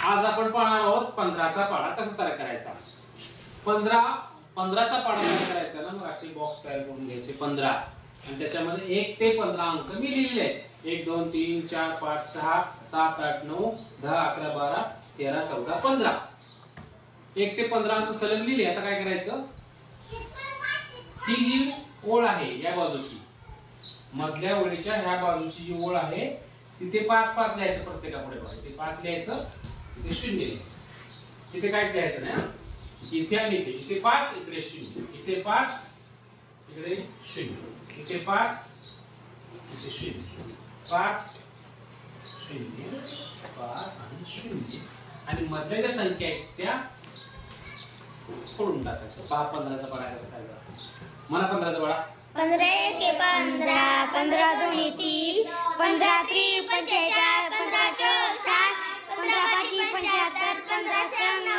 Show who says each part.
Speaker 1: आज आपण पाहणार आहोत 15चा पाढा कसा तयार करायचा। 15चा पाढा तयार करायचा ना, मग असे बॉक्स तयार करून घ्यायचे 15 आणि त्याच्यामध्ये 1 ते 15 अंक मी लिहिलेले आहेत। 1 2 3 4 5 6 7 8 9 10 11 12 13 14 15 1 ते 15 अंक सलग लिहिले। आता काय करायचं, ही जी ओळ आहे या बाजूची, मधल्या ओळीच्या ह्या बाजूची जी ओळ आहे तिथे 5 5 लिहायचं प्रत्येकापुढे बघा। इथे 5 लिहायचं, इथे 0 लिहायचं, इथे काहीच लिहायचं नाही। इथे आणि इथे 5, इकडे 0, इथे 5, इकडे 0, इथे 5, इथे 0, 5 0 5 आणि 0 आणि मधल्या ज्या संख्या आहेत त्या फोडून टाकायचं। 15चा पाढा कसा काय करायचा, मला 15चा पाढा
Speaker 2: 15 एके 15, 15 दोन्ही 30, 15 त्रिक 45, 15 चौक 60, 15 पाची 75, 15 संग